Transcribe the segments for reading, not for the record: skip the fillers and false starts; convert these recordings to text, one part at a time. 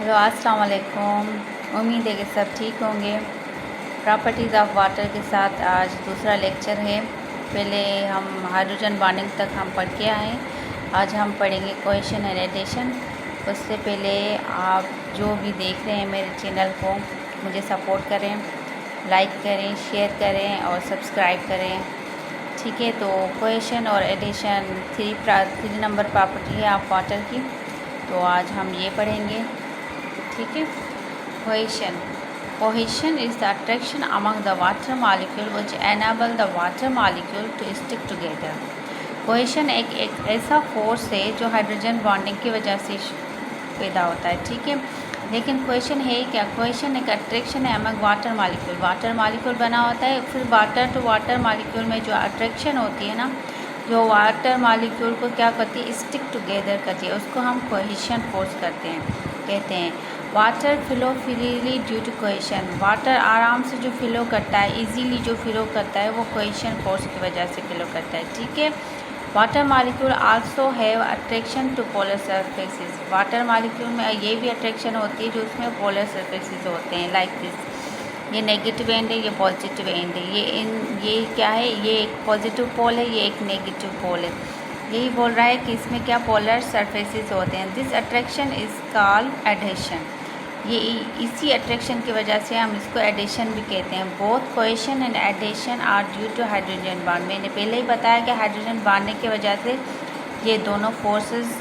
Hello अस्सलाम वालेकुम। उम्मीद है कि सब ठीक होंगे। प्रॉपर्टीज़ ऑफ वाटर के साथ आज दूसरा लेक्चर है। पहले हम हाइड्रोजन बॉन्डिंग तक हम पढ़ के आए। आज हम पढ़ेंगे कोहेशन एंड एडिशन। उससे पहले आप जो भी देख रहे हैं मेरे चैनल को मुझे सपोर्ट करें, लाइक करें, शेयर करें और सब्सक्राइब करें। ठीक है, तो कोहेशन और एडिशन थ्री नंबर प्रॉपर्टी है ऑफ वाटर की, तो आज हम ये पढ़ेंगे। ठीक है। Cohesion is the attraction among the water molecule which enable the water molecule to stick together. Cohesion एक ऐसा फोर्स है जो हाइड्रोजन बॉन्डिंग की वजह से पैदा होता है। ठीक है, लेकिन कोहेशन है क्या? कोहेशन एक अट्रैक्शन है among water molecule. Water molecule बना होता है, फिर वाटर टू वाटर मॉलिक्यूल में जो अट्रैक्शन होती है ना, जो वाटर मॉलिक्यूल को क्या करती है, स्टिक टुगेदर करती है, उसको हम कोहेशन फोर्स कहते हैं। Water flow freely due to cohesion. Water आराम से जो फ्लो करता है, इजीली जो फ्लो करता है, वो कोहेशन फोर्स की वजह से फ्लो करता है। ठीक है। Water molecule also have attraction to polar surfaces. Water molecule में ये भी अट्रैक्शन होती है जो उसमें पोलर सरफेसेस होते हैं, लाइक दिस। ये नेगेटिव एंड है, ये पॉजिटिव एंड है। ये क्या है? ये एक पॉजिटिव पोल है, ये एक नेगेटिव पोल है। यही बोल रहा है कि इसमें क्या पोलर सरफेसेस होते हैं। This attraction is called adhesion. ये इसी अट्रैक्शन की वजह से हम इसको एडिशन भी कहते हैं। Both cohesion and adhesion are due to hydrogen bond. मैंने पहले ही बताया कि हाइड्रोजन बॉन्डिंग की वजह से ये दोनों फोर्सेस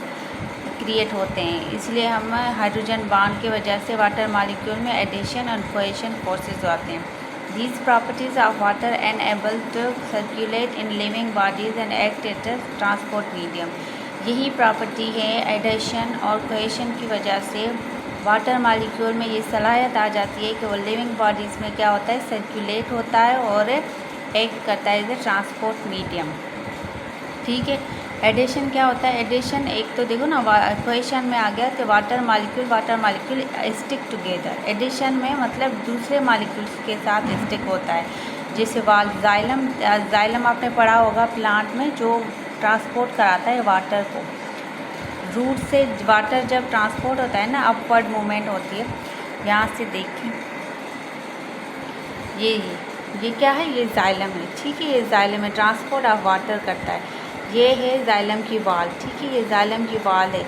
क्रिएट होते हैं, इसलिए हम हाइड्रोजन बॉन्ड की वजह से वाटर मॉलिक्यूल में एडिशन और कोहेशन फोर्सेस होते हैं। These properties of water enable to circulate in living bodies and act as a transport medium. यही प्रॉपर्टी है एडिशन और कोहेशन की वजह से वाटर मॉलिक्यूल में ये सलाहियत आ जाती है कि वो लिविंग बॉडीज़ में क्या होता है, सर्कुलेट होता है और एक्ट करता है एज ए ट्रांसपोर्ट मीडियम। ठीक है। एडिशन क्या होता है? एडिशन एक तो देखो ना, कोहेशन में आ गया कि water molecule stick together. Adhesion में मतलब दूसरे मॉलिक्यूल्स के साथ स्टिक होता है, जैसे जाइलम आपने पढ़ा होगा प्लांट में, जो ट्रांसपोर्ट कराता है वाटर को। रूट से वाटर जब ट्रांसपोर्ट होता है ना, अपवर्ड मूवमेंट होती है। यहाँ से देखें, ये क्या है? ये जाइलम है। ठीक है, ये जाइलम है, ट्रांसपोर्ट ऑफ वाटर करता है। ये है जाइलम की वाल। ठीक है, ये जाइलम की वाल है।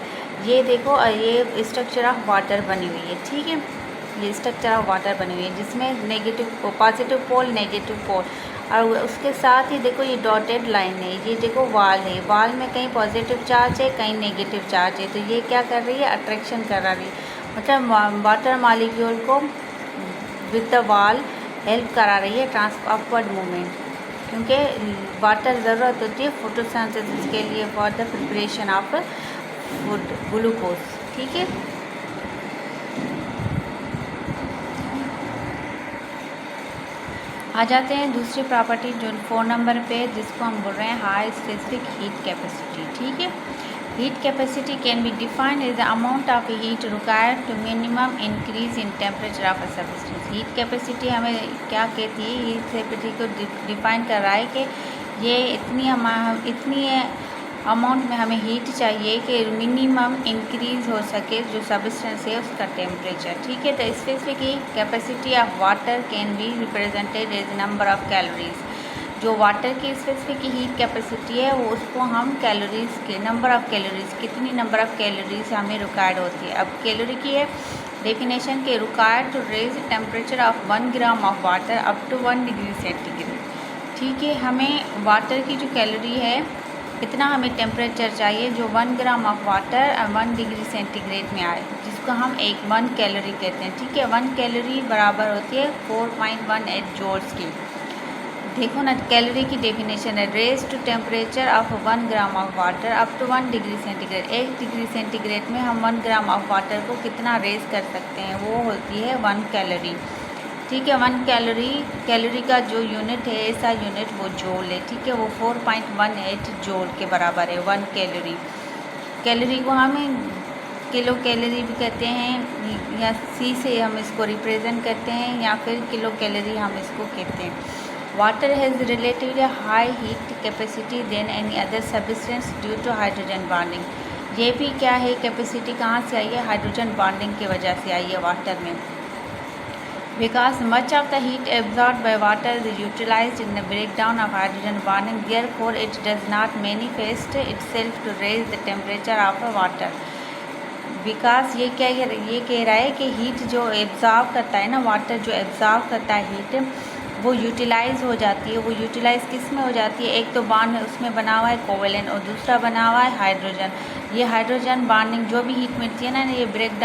ये देखो, ये स्ट्रक्चर ऑफ वाटर बनी हुई है। ठीक है, ये स्ट्रक्चर ऑफ वाटर बनी हुई है जिसमें negative positive pole, negative pole, और उसके साथ ही देखो ये डॉटेड लाइन है। ये देखो वाल है, वाल में कहीं पॉजिटिव चार्ज है, कहीं नेगेटिव चार्ज है। तो ये क्या कर रही है? अट्रैक्शन कर रही है, मतलब वाटर मॉलिक्यूल को विद द वाल हेल्प करा रही है अपवर्ड मूवमेंट, क्योंकि वाटर ज़रूरत होती है फोटोसिंथेसिस के लिए for the preparation of food, glucose. ठीक है। आ जाते हैं दूसरी प्रॉपर्टी जो 4 नंबर पे, जिसको हम बोल रहे हैं हाई स्पेसिफिक हीट कैपेसिटी। ठीक है। Heat capacity can be defined as the amount of heat required to minimum increase in temperature of a substance. Heat capacity हमें क्या कहती है? हीट कैपेसिटी को डिफाइन कर रहा है कि ये इतनी अमाउंट में हमें हीट चाहिए कि मिनिमम इंक्रीज हो सके जो सब्सटेंस है उसका टेम्परेचर। ठीक है। तो specific heat capacity of water can be represented as number of calories. जो वाटर की स्पेसिफिक हीट कैपेसिटी है वो उसको हम कैलोरीज के नंबर ऑफ कैलोरीज, कितनी नंबर ऑफ कैलोरीज हमें रिक्वायर्ड होती है। अब कैलोरी की है डेफिनेशन के required to raise temperature of 1 gram of water up to 1 degree centigrade. ठीक है, हमें वाटर की जो कैलोरी है इतना हमें टेम्परेचर चाहिए जो 1 gram of water 1 degree centigrade में आए, जिसको हम 1 कैलोरी कहते हैं। ठीक है, 1 कैलोरी बराबर होती है 4.18 जूल्स की। देखो ना, कैलोरी की डेफिनेशन है raise to temperature of 1 gram of water up to 1 degree centigrade. 1 degree centigrade में हम 1 ग्राम ऑफ वाटर को कितना रेज कर सकते हैं, वो होती है 1 कैलोरी। ठीक है, 1 कैलोरी का जो यूनिट है, ऐसा यूनिट वो जूल है। ठीक है, वो 4.18 जूल के बराबर है 1 कैलोरी। कैलोरी को हम किलो कैलोरी भी कहते हैं, या सी से हम इसको रिप्रेजेंट करते हैं, या फिर किलो कैलोरी हम इसको कहते हैं। Water has relatively high heat capacity than any other substance due to hydrogen bonding. ये भी क्या है, कैपेसिटी कहाँ से आई है, हाइड्रोजन बॉन्डिंग की वजह से आई है वाटर में। Because much of the heat absorbed by water is utilized in the breakdown of hydrogen bonding, therefore it does not manifest itself to raise the temperature of a water. Because ये कह रहा है कि heat जो absorb करता है ना, water जो एब्जॉर्ब करता है हीट, वो यूटिलाइज़ हो जाती है। वो यूटिलाइज़ किस में हो जाती है, एक तो बॉन्ड उसमें बना हुआ है कोवेलेंट और दूसरा बना हुआ है हाइड्रोजन। ये हाइड्रोजन बॉन्डिंग जो भी हीट मिलती है ना, ये ब्रेक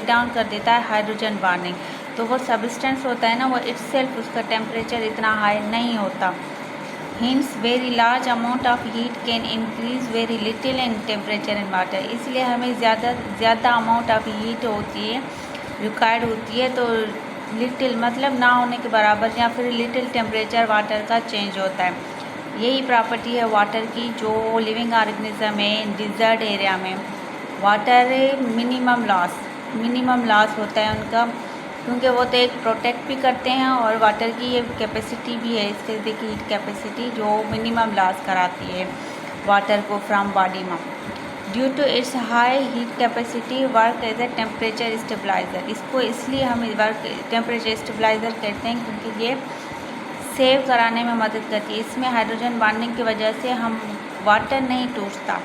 डाउन कर देता है हाइड्रोजन बॉन्डिंग। तो वो सब्सटेंस होता है ना, वो इटसेल्फ उसका टेम्परेचर इतना हाई नहीं होता। Hints very large amount of heat can increase very little in temperature in water. इसलिए हमें ज़्यादा अमाउंट ऑफ हीट होती है, रिक्वायर्ड होती है, तो लिटिल मतलब ना होने के बराबर या फिर लिटिल टेम्परेचर वाटर का चेंज होता है। यही प्रॉपर्टी है वाटर की, जो लिविंग ऑर्गेनिज्म है डिज़र्ट एरिया में वाटर मिनिमम लॉस होता है उनका, क्योंकि वो तो एक प्रोटेक्ट भी करते हैं और वाटर की ये कैपेसिटी भी है, इसके देखिए हीट कैपेसिटी जो मिनिमम लॉस कराती है वाटर को फ्रॉम बॉडी में। Due to its high heat capacity work as a temperature stabiliser. इसको इसलिए हम वर्क टेम्परेचर स्टेबलाइज़र कहते हैं क्योंकि ये सेव कराने में मदद करती है। इसमें हाइड्रोजन बॉन्डिंग की वजह से हम वाटर नहीं टूटता,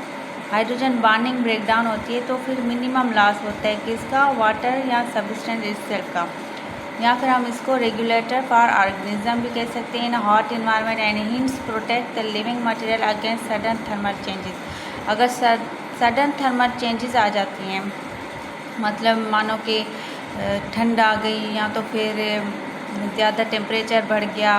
हाइड्रोजन बॉन्डिंग ब्रेकडाउन होती है, तो फिर मिनिमम लॉस होता है किसका, वाटर या सब्सटेंस इटसेल्फ का। या फिर हम इसको रेगुलेटर फॉर ऑर्गेनिज्म भी कह सकते हैं in hot environment and hints protect the living material against sudden thermal changes. अगर सडन थर्मल चेंजेस आ जाती हैं, मतलब मानो कि ठंड आ गई या तो फिर ज़्यादा टेम्परेचर बढ़ गया,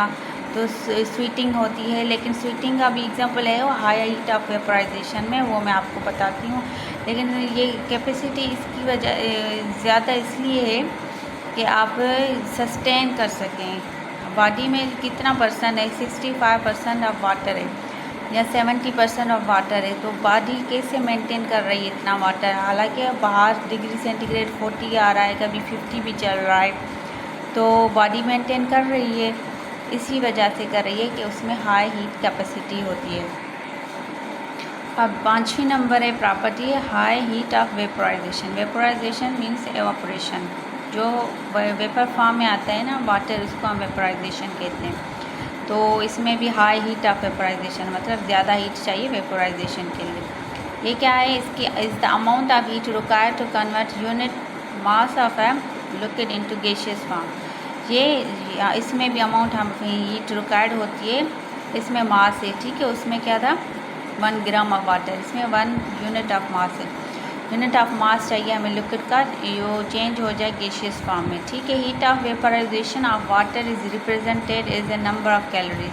तो स्वीटिंग होती है। लेकिन स्वीटिंग का भी एग्जांपल है वो हाई हीट ऑफ वेपराइजेशन में, वो मैं आपको बताती हूँ। लेकिन ये कैपेसिटी इसकी वजह ज़्यादा इसलिए है कि आप सस्टेन कर सकें। बॉडी में कितना परसेंट है, 65% ऑफ वाटर है या 70% ऑफ वाटर है, तो बॉडी कैसे मेंटेन कर रही है इतना वाटर। हालांकि बाहर डिग्री सेंटीग्रेड 40 आ रहा है, कभी 50 भी चल रहा है, तो बॉडी मेंटेन कर रही है, इसी वजह से कर रही है कि उसमें हाई हीट कैपेसिटी होती है। अब 5वीं नंबर है प्रॉपर्टी है high heat of vaporisation. Vaporisation means evaporation, जो वेपर फॉर्म में आता है ना वाटर, उसको हम वेपराइजेशन कहते हैं। तो इसमें भी हाई हीट ऑफ वेपराइजेशन मतलब ज़्यादा हीट चाहिए वेपराइजेशन के लिए। ये क्या है, इसकी is the amount of heat required to convert unit mass of a liquid into gaseous form. ये इसमें भी अमाउंट हम हीट रिक्वायर्ड होती है, इसमें मास है, ठीक है। उसमें क्या था 1 ग्राम ऑफ वाटर, इसमें 1 यूनिट ऑफ मास है। यूनिट ऑफ मास चाहिए हमें लिक्विड का, यो चेंज हो जाए गैसियस फॉर्म में, ठीक है। Heat of vaporisation of water is represented as a number of calories.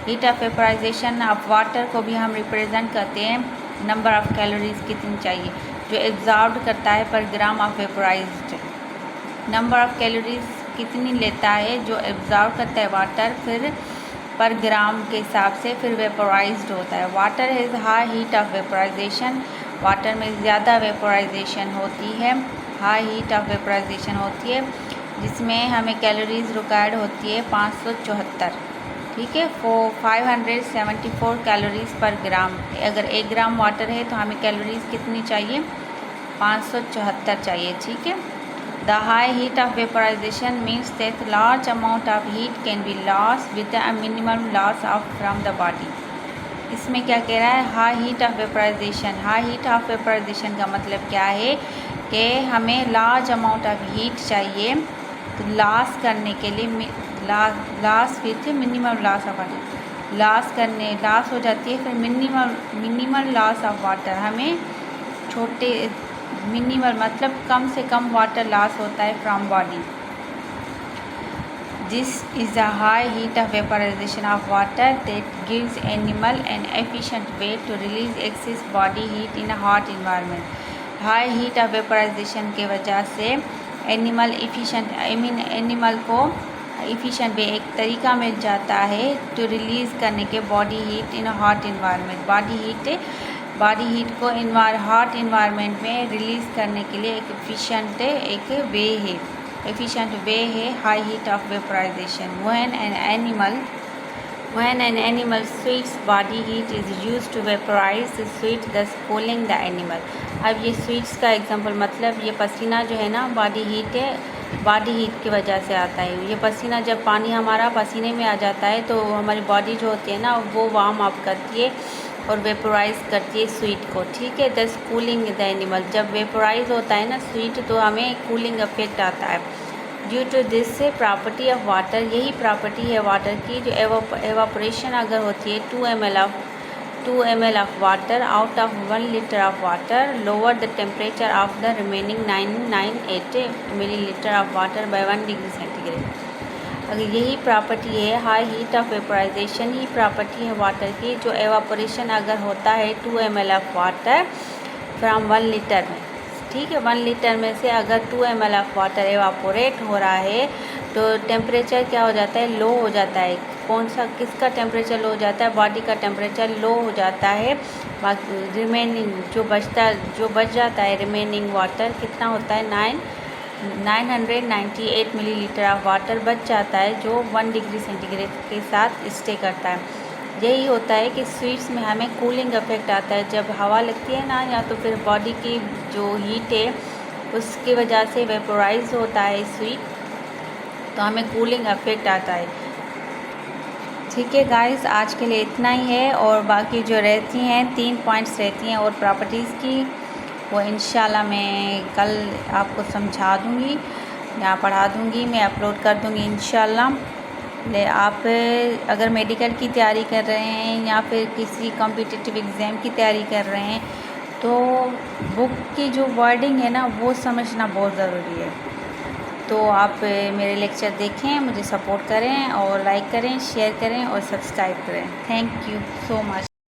Heat of vaporisation of water को भी हम रिप्रेजेंट करते हैं नंबर ऑफ कैलोरीज कितनी चाहिए, जो एब्जॉर्ब करता है पर gram of vaporized. Number of calories कितनी लेता है जो एब्जॉर्ब करता है वाटर, फिर पर ग्राम के हिसाब से फिर वेपराइज्ड होता है। Water has high heat of vaporisation, water में ज़्यादा वेपराइजेशन होती है, हाई हीट ऑफ वेपराइजेशन होती है, जिसमें हमें कैलोरीज रिक्वायर्ड होती है 574, ठीक है। 574 कैलोरीज पर ग्राम। अगर 1 ग्राम वाटर है तो हमें कैलोरीज कितनी चाहिए, 574 चाहिए, ठीक है। The high heat of vaporization means that large amount of heat can be lost with a minimum loss from the body. इसमें क्या कह रहा है, high heat of vaporisation. High heat of vaporisation का मतलब क्या है कि हमें लार्ज अमाउंट ऑफ हीट चाहिए, तो लॉस करने के लिए loss with minimum loss of water, loss हो जाती है, फिर मिनिमल लॉस ऑफ वाटर। हमें छोटे मिनिमल मतलब कम से कम वाटर लॉस होता है from body. This is a high heat of vaporisation of water that gives animal an efficient way to release excess body heat in a hot environment. High heat of vaporisation के वजह से animal animal को efficient way एक तरीका मिल जाता है to release करने के body heat in a hot environment. Body heat को हॉट इन्वायरमेंट में रिलीज़ करने के लिए एक एफिशिएंट वे है high heat of vaporisation. When When an animal sweats, body heat is used to vaporize the sweat, thus cooling the animal. अब ये sweets का एग्जांपल मतलब ये पसीना जो है ना बॉडी हीट है, बॉडी हीट की वजह से आता है। ये पसीना जब पानी हमारा पसीने में आ जाता है तो हमारी बॉडी जो होती है ना वो वार्म अप करती है और वेपोराइज करती है स्वीट को, ठीक है। दस कूलिंग द एनिमल, जब वेपोराइज होता है ना स्वीट तो हमें कूलिंग इफेक्ट आता है। ड्यू टू दिस से प्रॉपर्टी ऑफ वाटर, यही प्रॉपर्टी है वाटर की, जो एवापोरेशन अगर होती है 2 ml of water out of 1 litre of water lower the temperature of the remaining 998 millilitre of water bye 1 degree centigrade. अगर यही प्रॉपर्टी है high heat of vaporisation, he property है वाटर की, जो एवापोरेशन अगर होता है 2 ml of water from 1 litre में, ठीक है। 1 लीटर में से अगर 2 ml ऑफ वाटर एवापोरेट हो रहा है तो टेम्परेचर क्या हो जाता है, लो हो जाता है। कौन सा किसका टेम्परेचर लो हो जाता है, बॉडी का टेम्परेचर लो हो जाता है। बाकी रिमेनिंग जो बच जाता है रिमेनिंग वाटर कितना होता है 998 मिलीलीटर ऑफ वाटर बच जाता है, जो 1 डिग्री सेंटीग्रेड के साथ स्टे करता है। यही होता है कि स्वीट्स में हमें कूलिंग इफेक्ट आता है, जब हवा लगती है ना या तो फिर बॉडी की जो हीट है उसकी वजह से वेपोराइज होता है स्वीट, तो हमें कूलिंग इफेक्ट आता है। ठीक है गाइस, आज के लिए इतना ही है, और बाकी जो रहती हैं 3 पॉइंट्स रहती हैं और प्रॉपर्टीज़ की वो इंशाल्लाह मैं कल आपको समझा दूँगी या पढ़ा दूँगी, मैं अपलोड कर दूँगी इंशाल्लाह। आप अगर मेडिकल की तैयारी कर रहे हैं या फिर किसी कॉम्पिटिटिव एग्ज़ाम की तैयारी कर रहे हैं तो बुक की जो वर्डिंग है ना वो समझना बहुत ज़रूरी है। तो आप मेरे लेक्चर देखें, मुझे सपोर्ट करें और लाइक करें, शेयर करें और सब्सक्राइब करें। Thank you so much.